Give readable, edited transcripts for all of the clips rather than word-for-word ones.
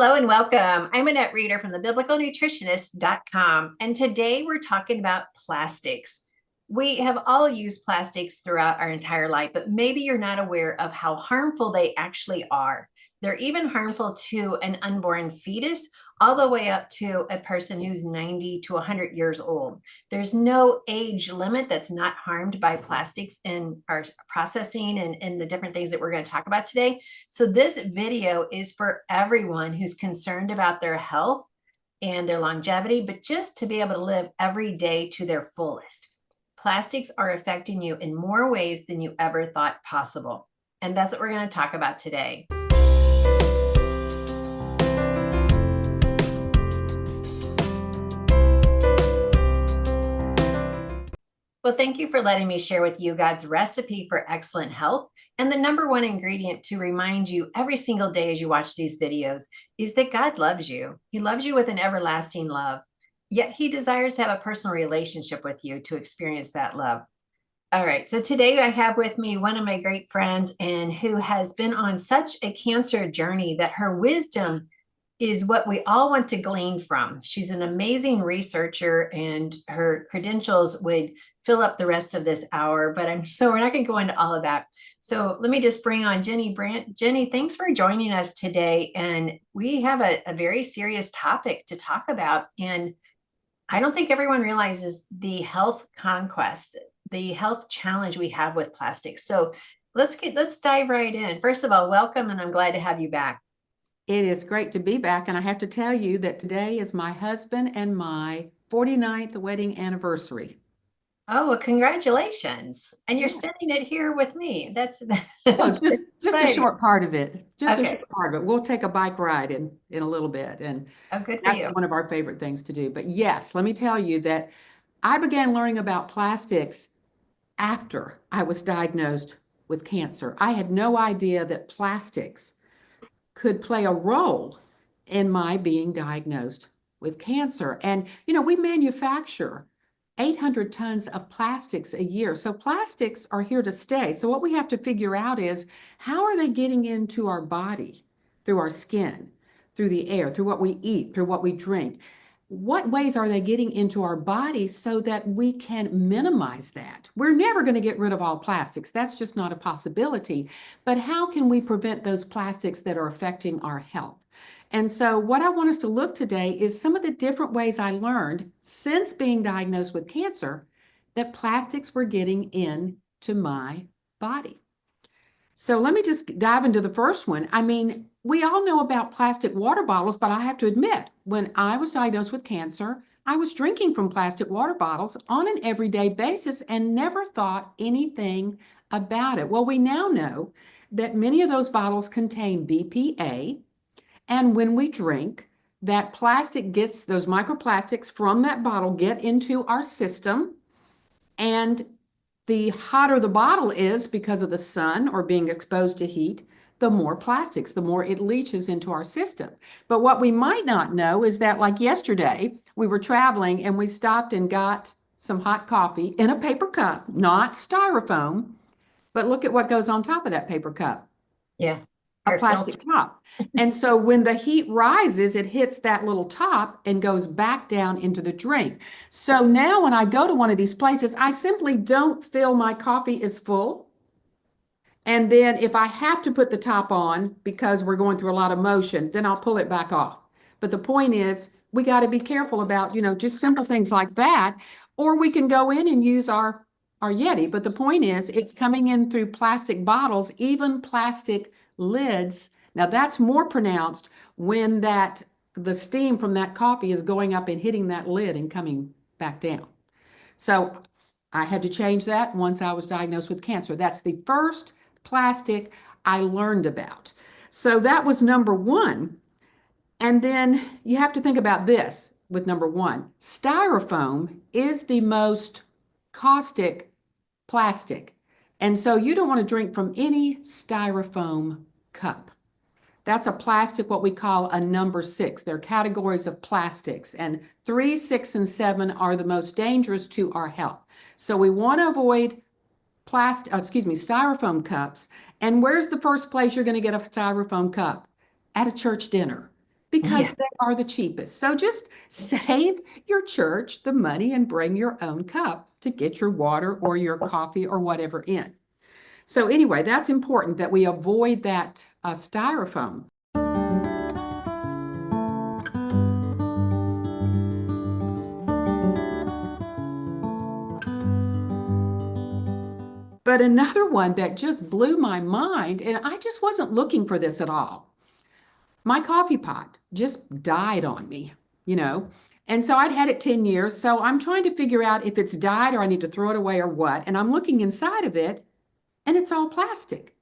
Hello and welcome. I'm Annette Reeder from the biblicalnutritionist.com. And today we're talking about plastics. We have all used plastics throughout our entire life, but maybe you're not aware of how harmful they actually are. They're even harmful to an unborn fetus, all the way up to a person who's 90 to 100 years old. There's no age limit that's not harmed by plastics in our processing and the different things that we're going to talk about today. So this video is for everyone who's concerned about their health and their longevity, but just to be able to live every day to their fullest. Plastics are affecting you in more ways than you ever thought possible. And that's what we're going to talk about today. Well, thank you for letting me share with you God's recipe for excellent health. And the number one ingredient to remind you every single day as you watch these videos is that God loves you. He loves you with an everlasting love, yet he desires to have a personal relationship with you to experience that love. All right, so today I have with me one of my great friends and who has been on such a cancer journey that her wisdom is what we all want to glean from. She's an amazing researcher and her credentials would fill up the rest of this hour, but we're not going to go into all of that. So let me just bring on Jenny Brandt. Jenny, thanks for joining us today. And we have a very serious topic to talk about. And I don't think everyone realizes the health conquest, the health challenge we have with plastics. So let's dive right in. First of all, welcome, and I'm glad to have you back. It is great to be back, and I have to tell you that today is my husband and my 49th wedding anniversary. Oh, well, congratulations. And you're spending it here with me. That's Oh, just a short part of it. Just a okay. short part of it. We'll take a bike ride in a little bit, and Oh, good for that's you. one of our favorite things to do. But yes, let me tell you that I began learning about plastics after I was diagnosed with cancer. I had no idea that plastics could play a role in my being diagnosed with cancer. And, we manufacture 800 tons of plastics a year. So plastics are here to stay. So what we have to figure out is how are they getting into our body through our skin, through the air, through what we eat, through what we drink? What ways are they getting into our bodies so that we can minimize that? We're never going to get rid of all plastics. That's just not a possibility. But how can we prevent those plastics that are affecting our health? And so what I want us to look today is some of the different ways I learned since being diagnosed with cancer that plastics were getting into my body. So let me just dive into the first one. I mean, we all know about plastic water bottles, but I have to admit, when I was diagnosed with cancer, I was drinking from plastic water bottles on an everyday basis and never thought anything about it. Well, we now know that many of those bottles contain BPA, and when we drink, that plastic gets, those microplastics from that bottle get into our system, and the hotter the bottle is because of the sun or being exposed to heat, the more plastics, the more it leaches into our system. But what we might not know is that, like yesterday, we were traveling and we stopped and got some hot coffee in a paper cup, not styrofoam, but look at what goes on top of that paper cup. Yeah. A plastic top. And so when the heat rises, it hits that little top and goes back down into the drink. So now when I go to one of these places, I simply don't feel my coffee is full. And then if I have to put the top on because we're going through a lot of motion, then I'll pull it back off. But the point is, we got to be careful about, just simple things like that. Or we can go in and use our Yeti. But the point is, it's coming in through plastic bottles, even plastic lids. Now that's more pronounced when the steam from that coffee is going up and hitting that lid and coming back down. So I had to change that once I was diagnosed with cancer. That's the first plastic I learned about. So that was number one. And then you have to think about this with number one. Styrofoam is the most caustic plastic. And so you don't want to drink from any styrofoam cup. That's a plastic, what we call a number 6. There are categories of plastics, and 3, 6, and 7 are the most dangerous to our health. So we want to avoid styrofoam cups. And where's the first place you're going to get a styrofoam cup? At a church dinner. because Yeah. they are the cheapest. So just save your church the money and bring your own cup to get your water or your coffee or whatever in. So anyway, that's important that we avoid that styrofoam. But another one that just blew my mind, and I just wasn't looking for this at all. My coffee pot just died on me, you know. And so I'd had it 10 years. So I'm trying to figure out if it's died or I need to throw it away or what. And I'm looking inside of it and it's all plastic.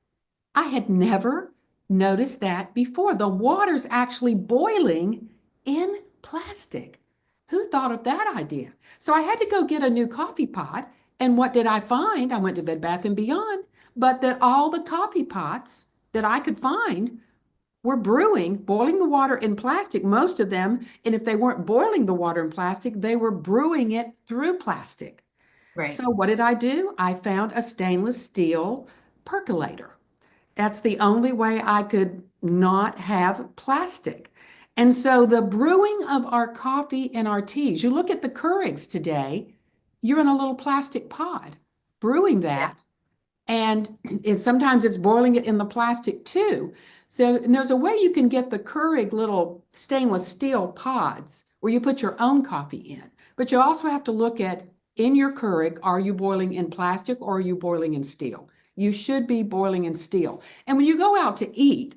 I had never noticed that before. The water's actually boiling in plastic. Who thought of that idea? So I had to go get a new coffee pot. And what did I find? I went to Bed Bath and Beyond, but that all the coffee pots that I could find were brewing, boiling the water in plastic, most of them. And if they weren't boiling the water in plastic, they were brewing it through plastic. Right. So what did I do? I found a stainless steel percolator. That's the only way I could not have plastic. And so the brewing of our coffee and our teas, you look at the Keurigs today, you're in a little plastic pod brewing Yeah. that. And sometimes it's boiling it in the plastic too. So and there's a way you can get the Keurig little stainless steel pods where you put your own coffee in. But you also have to look at in your Keurig, are you boiling in plastic or are you boiling in steel? You should be boiling in steel. And when you go out to eat,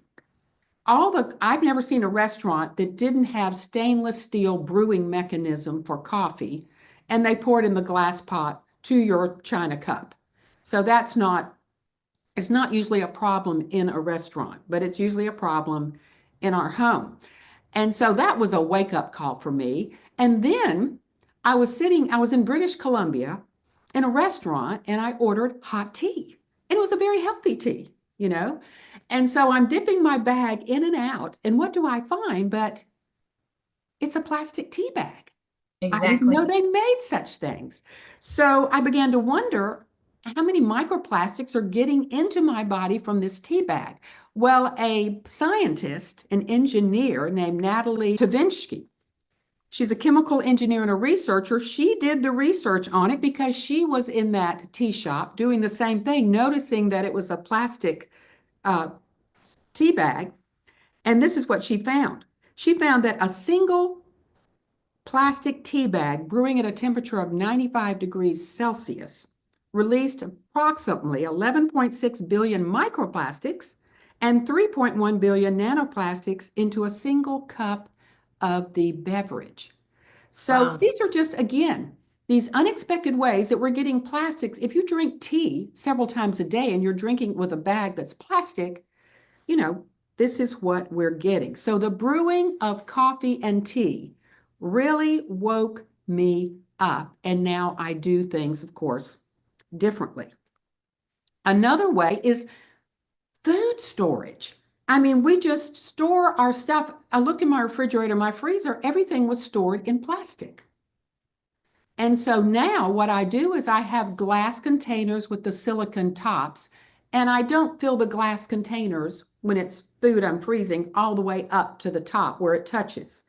I've never seen a restaurant that didn't have stainless steel brewing mechanism for coffee, and they pour it in the glass pot to your china cup. So it's not usually a problem in a restaurant, but it's usually a problem in our home. And so that was a wake up call for me. And then I was in British Columbia in a restaurant and I ordered hot tea. And it was a very healthy tea, you know? And so I'm dipping my bag in and out. And what do I find? But it's a plastic tea bag. I didn't know Exactly. they made such things. So I began to wonder how many microplastics are getting into my body from this tea bag. Well, a scientist, an engineer named Natalie Tavinsky, she's a chemical engineer and a researcher. She did the research on it because she was in that tea shop doing the same thing, noticing that it was a plastic uh, tea bag. And this is what she found. She found that a single plastic tea bag brewing at a temperature of 95 degrees Celsius released approximately 11.6 billion microplastics and 3.1 billion nanoplastics into a single cup of the beverage. So Wow. these are just, again, these unexpected ways that we're getting plastics. If you drink tea several times a day and you're drinking with a bag that's plastic, you know, this is what we're getting. So the brewing of coffee and tea really woke me up. And now I do things, of course, differently. Another way is food storage. I mean, we just store our stuff. I looked in my refrigerator, my freezer, everything was stored in plastic. And so now what I do is I have glass containers with the silicone tops, and I don't fill the glass containers when it's food I'm freezing all the way up to the top where it touches.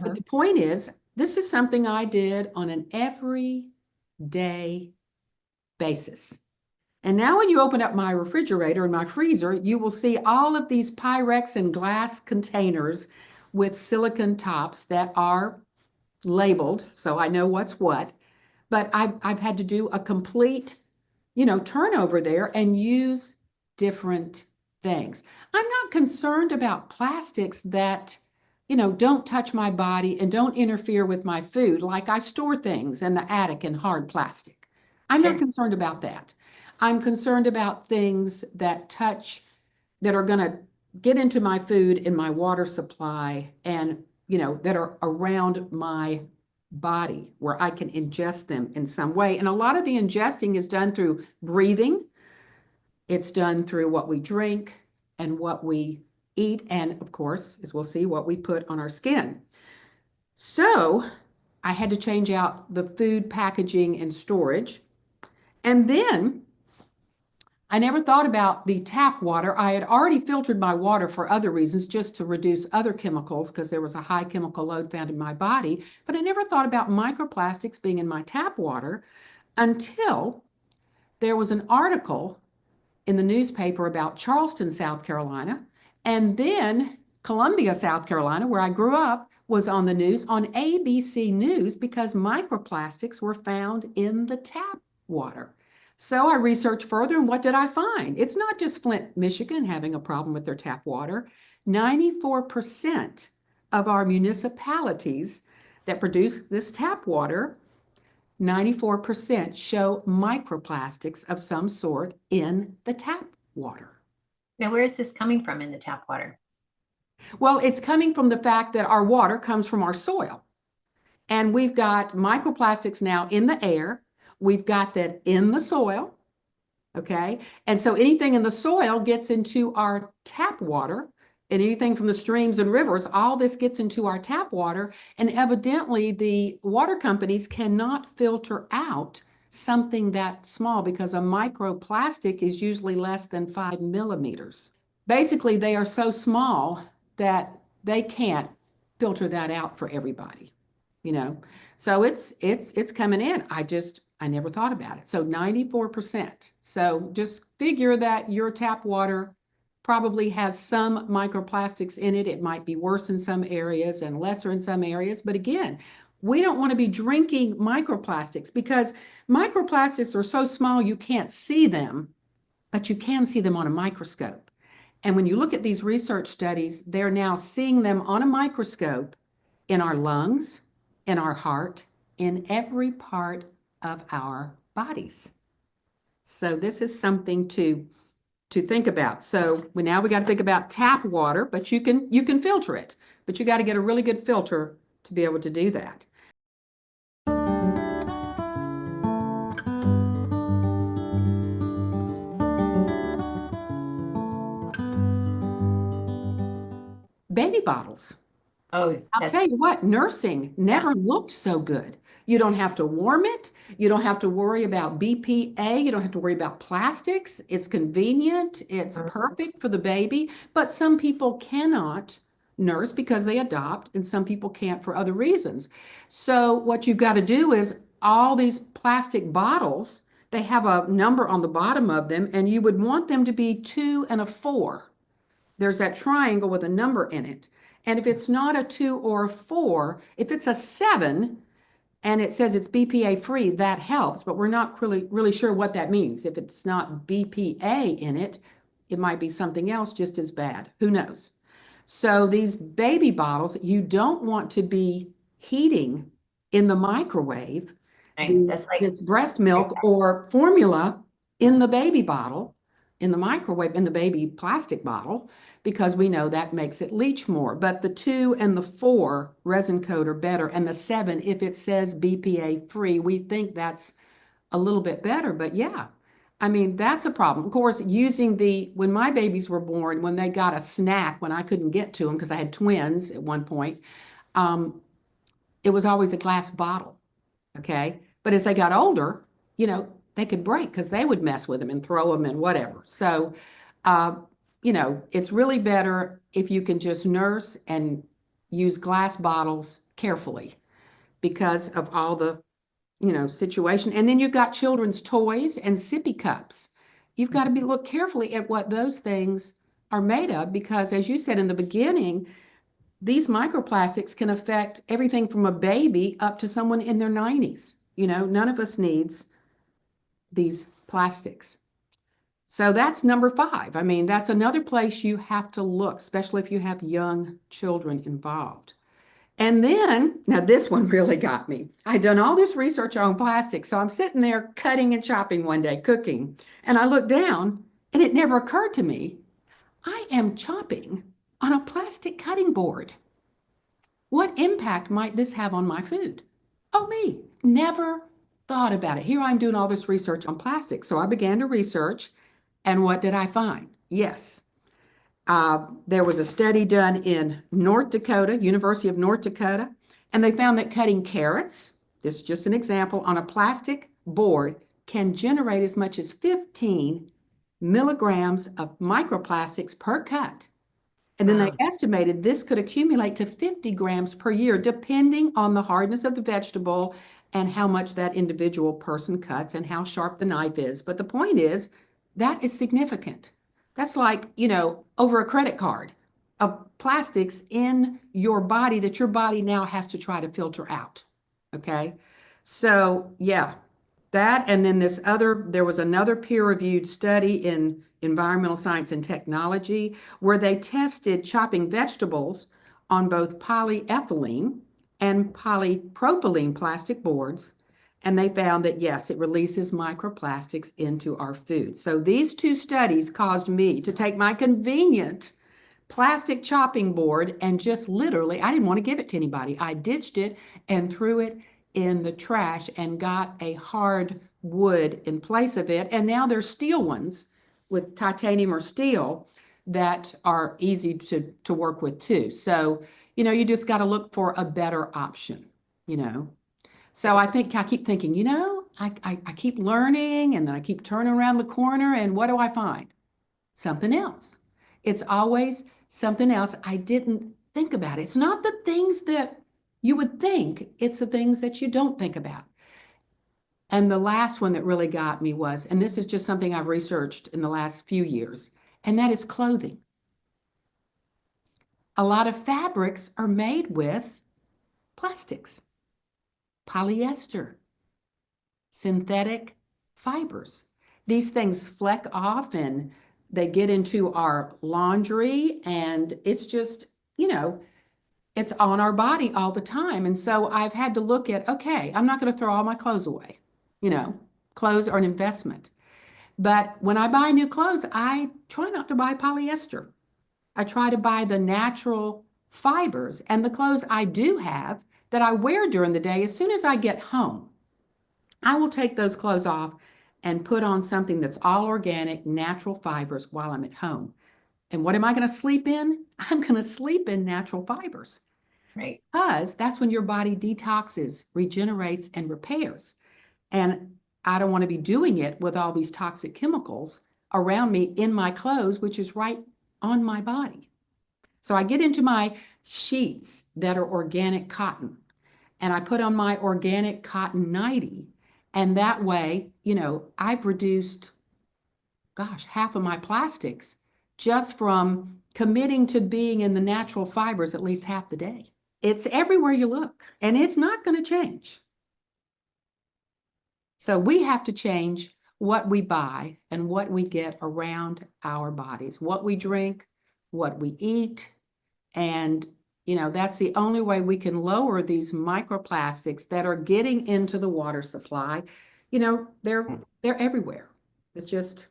But Mhm. the point is, this is something I did on an everyday basis. And now when you open up my refrigerator and my freezer, you will see all of these Pyrex and glass containers with silicone tops that are labeled, so I know what's what. But I've had to do a complete, turnover there and use different things. I'm not concerned about plastics that, don't touch my body and don't interfere with my food. Like I store things in the attic in hard plastic. I'm not Sure. concerned about that. I'm concerned about things that are going to get into my food and my water supply and, that are around my body where I can ingest them in some way. And a lot of the ingesting is done through breathing, it's done through what we drink and what we eat, and of course, as we'll see, what we put on our skin. So I had to change out the food packaging and storage. And then I never thought about the tap water. I had already filtered my water for other reasons, just to reduce other chemicals because there was a high chemical load found in my body. But I never thought about microplastics being in my tap water until there was an article in the newspaper about Charleston, South Carolina. And then Columbia, South Carolina, where I grew up, was on the news on ABC News because microplastics were found in the tap water. So I researched further, and what did I find? It's not just Flint, Michigan having a problem with their tap water. 94% of our municipalities that produce this tap water, 94% show microplastics of some sort in the tap water. Now, where is this coming from in the tap water? Well, it's coming from the fact that our water comes from our soil. And we've got microplastics now in the air. We've got that in the soil. Okay. And so anything in the soil gets into our tap water, and anything from the streams and rivers, all this gets into our tap water. And evidently, the water companies cannot filter out something that small because a microplastic is usually less than 5 millimeters. Basically, they are so small that they can't filter that out for everybody, you know. So it's coming in. I never thought about it. So 94%. So just figure that your tap water probably has some microplastics in it. It might be worse in some areas and lesser in some areas. But again, we don't want to be drinking microplastics because microplastics are so small you can't see them, but you can see them on a microscope. And when you look at these research studies, they're now seeing them on a microscope in our lungs, in our heart, in every part of our bodies. So this is something to think about. So we got to think about tap water, but you can filter it, but you got to get a really good filter to be able to do that. Baby bottles. Oh, I'll tell that's, you what, nursing yeah. never looked so good. You don't have to warm it. You don't have to worry about BPA. You don't have to worry about plastics. It's convenient. It's Mhm. perfect for the baby. But some people cannot nurse because they adopt, and some people can't for other reasons. So what you've got to do is all these plastic bottles, they have a number on the bottom of them, and you would want them to be 2 and a 4. There's that triangle with a number in it. And if it's not a 2 or a 4, if it's a 7 and it says it's BPA free, that helps, but we're not really sure what that means. If it's not BPA in it, it might be something else just as bad. Who knows? So these baby bottles, you don't want to be heating in the microwave Right. That's like, this breast milk or formula in the baby bottle, in the microwave, in the baby plastic bottle, because we know that makes it leach more. But the 2 and the 4 resin coat are better. And the 7, if it says BPA free, we think that's a little bit better. But yeah, I mean, that's a problem. Of course, when my babies were born, when they got a snack, when I couldn't get to them because I had twins at one point, um, it was always a glass bottle. Okay. But as they got older, they could break because they would mess with them and throw them and whatever. So, uh, it's really better if you can just nurse and use glass bottles carefully because of all the, situation. And then you've got children's toys and sippy cups. You've got to look carefully at what those things are made of because, as you said in the beginning, these microplastics can affect everything from a baby up to someone in their 90s. None of us needs these plastics. So that's number 5. I mean, that's another place you have to look, especially if you have young children involved. And then, now this one really got me. I'd done all this research on plastics. So I'm sitting there cutting and chopping one day, cooking, and I look down and it never occurred to me, I am chopping on a plastic cutting board. What impact might this have on my food? Oh, me, never thought about it. Here I'm doing all this research on plastic. So I began to research, and what did I find? Yes, there was a study done in North Dakota, University of North Dakota, and they found that cutting carrots, this is just an example, on a plastic board can generate as much as 15 milligrams of microplastics per cut. And then they Wow. estimated this could accumulate to 50 grams per year, depending on the hardness of the vegetable and how much that individual person cuts and how sharp the knife is. But the point is, that is significant. That's like, over a credit card of plastics in your body that your body now has to try to filter out. Okay. So, yeah, that. And then there was another peer-reviewed study in Environmental Science and Technology where they tested chopping vegetables on both polyethylene and polypropylene plastic boards. And they found that, yes, it releases microplastics into our food. So these two studies caused me to take my convenient plastic chopping board and just literally, I didn't want to give it to anybody. I ditched it and threw it in the trash and got a hard wood in place of it. And now there's steel ones with titanium or steel that are easy to work with too. So, you just got to look for a better option, you know. So I keep thinking, I keep learning and then I keep turning around the corner and what do I find? Something else. It's always something else I didn't think about. It's not the things that you would think, it's the things that you don't think about. And the last one that really got me was, and this is just something I've researched in the last few years, and that is clothing. A lot of fabrics are made with plastics, polyester, synthetic fibers. These things fleck off and they get into our laundry, and it's just, it's on our body all the time. And so I've had to look at, okay, I'm not going to throw all my clothes away. You know, Clothes are an investment. But when I buy new clothes, I try not to buy polyester. I try to buy the natural fibers, and the clothes I do have that I wear during the day, as soon as I get home, I will take those clothes off and put on something that's all organic, natural fibers while I'm at home. And what am I going to sleep in? I'm going to sleep in natural fibers Right. because that's when your body detoxes, regenerates, and repairs. And I don't want to be doing it with all these toxic chemicals around me in my clothes, which is right on my body. So I get into my sheets that are organic cotton and I put on my organic cotton nightie. And that way, I've reduced, gosh, half of my plastics just from committing to being in the natural fibers at least half the day. It's everywhere you look, and it's not going to change. So we have to change what we buy and what we get around our bodies, what we drink, what we eat. And, that's the only way we can lower these microplastics that are getting into the water supply. They're everywhere. It's just,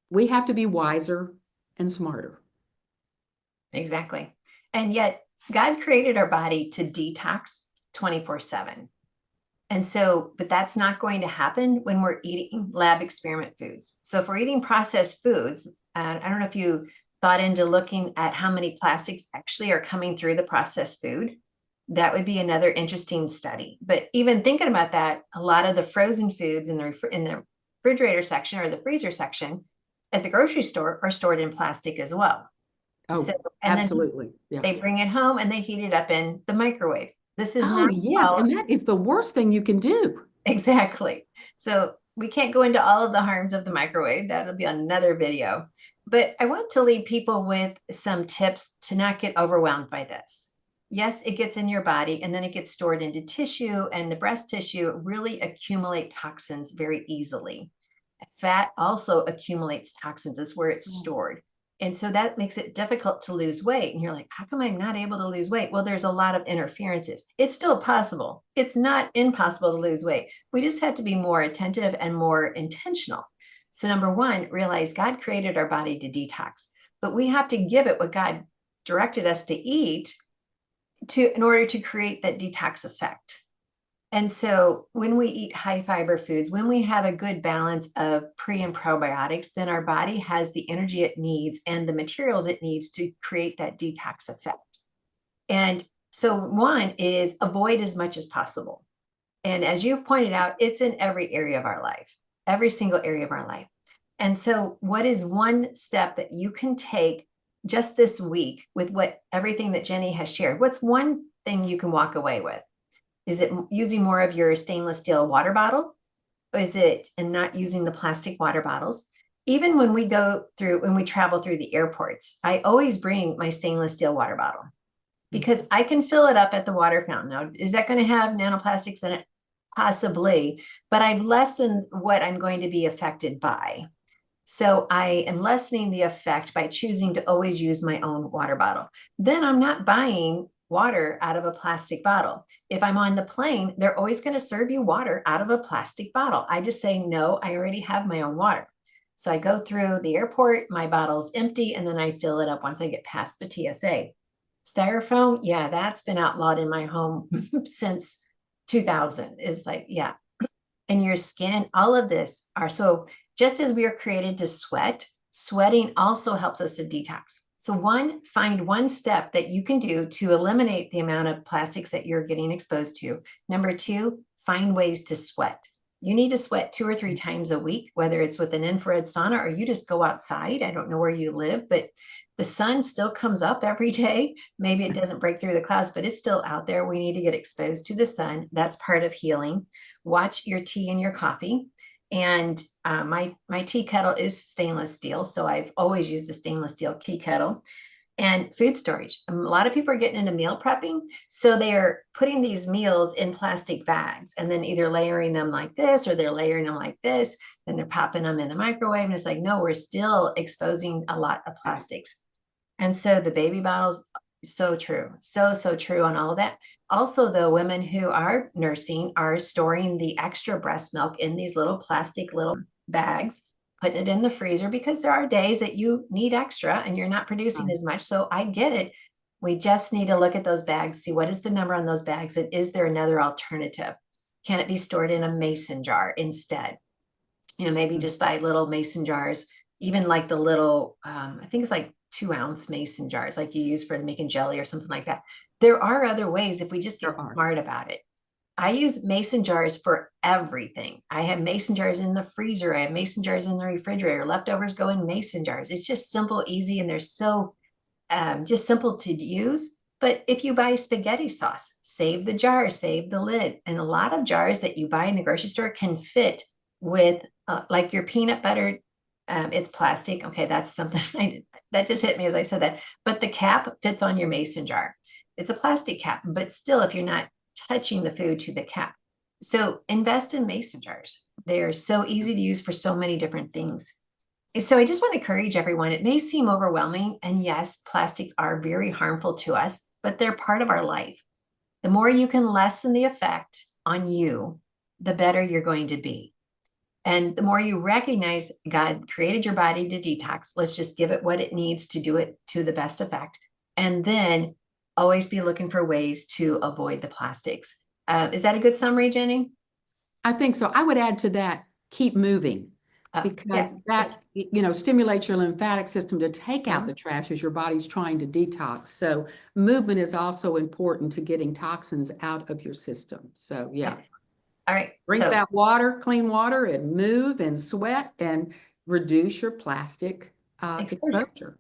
we have to be wiser and smarter. Exactly. And yet, God created our body to detox 24/7. And so, but that's not going to happen when we're eating lab experiment foods. So, if we're eating processed foods, I don't know if you thought into looking at how many plastics actually are coming through the processed food. That would be another interesting study. But even thinking about that, a lot of the frozen foods in the refrigerator section or the freezer section at the grocery store are stored in plastic as well. So, Oh, and then absolutely. Yeah. they bring it home and they heat it up in the microwave. This is Oh, not yes. all And that is the worst thing you can do. exactly. So we can't go into all of the harms of the microwave. That'll be another video. But I want to leave people with some tips to not get overwhelmed by this. Yes, it gets in your body and then it gets stored into tissue, and the breast tissue really accumulate toxins very easily. Fat also accumulates toxins, is where it's Oh, stored. And so that makes it difficult to lose weight. And you're like, how come I'm not able to lose weight? Well, there's a lot of interferences. It's still possible. It's not impossible to lose weight. We just have to be more attentive and more intentional. So, number one, realize God created our body to detox, but we have to give it what God directed us to eat in order to create that detox effect. And so when we eat high fiber foods, when we have a good balance of pre and probiotics, then our body has the energy it needs and the materials it needs to create that detox effect. And so one is avoid as much as possible. And as you've pointed out, it's in every area of our life, every single area of our life. And so, what is one step that you can take just this week with what everything that Jenny has shared? What's one thing you can walk away with? Is it using more of your stainless steel water bottle? Or is it and not using the plastic water bottles? Even when we travel through the airports, I always bring my stainless steel water bottle because I can fill it up at the water fountain. Now, is that going to have nanoplastics in it? Possibly, but I've lessened what I'm going to be affected by. So I am lessening the effect by choosing to always use my own water bottle. Then I'm not buying water out of a plastic bottle. If I'm on the plane, they're always going to serve you water out of a plastic bottle. I just say, no, I already have my own water. So I go through the airport, my bottle's empty, and then I fill it up once I get past the TSA. Styrofoam, yeah, that's been outlawed in my home since 2000. It's like, yeah, and your skin, all of this are so just as we are created to sweat, sweating also helps us to detox. So, one, find one step that you can do to eliminate the amount of plastics that you're getting exposed to. Number two, find ways to sweat. You need to sweat 2 or 3 times a week, whether it's with an infrared sauna or you just go outside. I don't know where you live, but the sun still comes up every day. Maybe it doesn't break through the clouds, but it's still out there. We need to get exposed to the sun. That's part of healing. Watch your tea and your coffee. And my tea kettle is stainless steel, so I've always used a stainless steel tea kettle. And food storage. A lot of people are getting into meal prepping, so they are putting these meals in plastic bags and then either layering them like this or they're layering them like this. Then they're popping them in the microwave, and it's like, no, we're still exposing a lot of plastics. And so the baby bottles, so true. So true on all of that. Also, though, women who are nursing are storing the extra breast milk in these little plastic little bags, putting it in the freezer because there are days that you need extra and you're not producing as much. So I get it. We just need to look at those bags, see what is the number on those bags, and is there another alternative? Can it be stored in a mason jar instead? Maybe just buy little mason jars, even like the little, I think it's like 2 ounce mason jars, like you use for making jelly or something like that. There are other ways if we just There get are. smart about it. I use mason jars for everything. I have mason jars in the freezer. I have mason jars in the refrigerator. Leftovers go in mason jars. It's just simple, easy, and they're so just simple to use. But if you buy spaghetti sauce, save the jar, save the lid. And a lot of jars that you buy in the grocery store can fit with like your peanut butter. It's plastic. Okay, that's something that just hit me as I said that. But the cap fits on your mason jar. It's a plastic cap, but still, if you're not touching the food to the cap. So invest in mason jars. They're so easy to use for so many different things. So I just want to encourage everyone. It may seem overwhelming, and yes, plastics are very harmful to us, but they're part of our life. The more you can lessen the effect on you, the better you're going to be. And the more you recognize God created your body to detox, let's just give it what it needs to do it to the best effect. And then always be looking for ways to avoid the plastics. Is that a good summary, Jenny? I think so. I would add to that, keep moving Yeah. because that, stimulates your lymphatic system to take out Mhm. the trash as your body's trying to detox. So movement is also important to getting toxins out of your system. So yeah, Excellent. All right. drink So that water, clean water, and move and sweat and reduce your plastic exposure. exposure.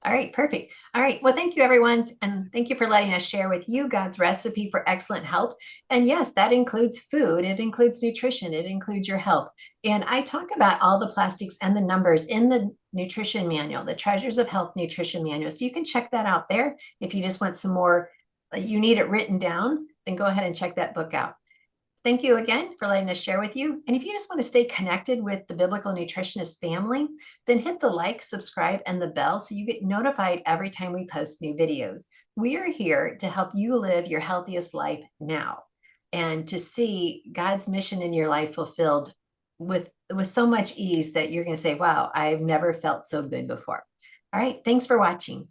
All right, perfect. All right. Well, thank you, everyone. And thank you for letting us share with you God's recipe for excellent health. And yes, that includes food, it includes nutrition, it includes your health. And I talk about all the plastics and the numbers in the nutrition manual, the Treasures of Health Nutrition Manual. So you can check that out there. If you just want some more, you need it written down, then go ahead and check that book out. Thank you again for letting us share with you. And if you just want to stay connected with the Biblical Nutritionist family, then hit the like, subscribe, and the bell so you get notified every time we post new videos. We are here to help you live your healthiest life now and to see God's mission in your life fulfilled with so much ease that you're going to say, wow, I've never felt so good before. All right. Thanks for watching.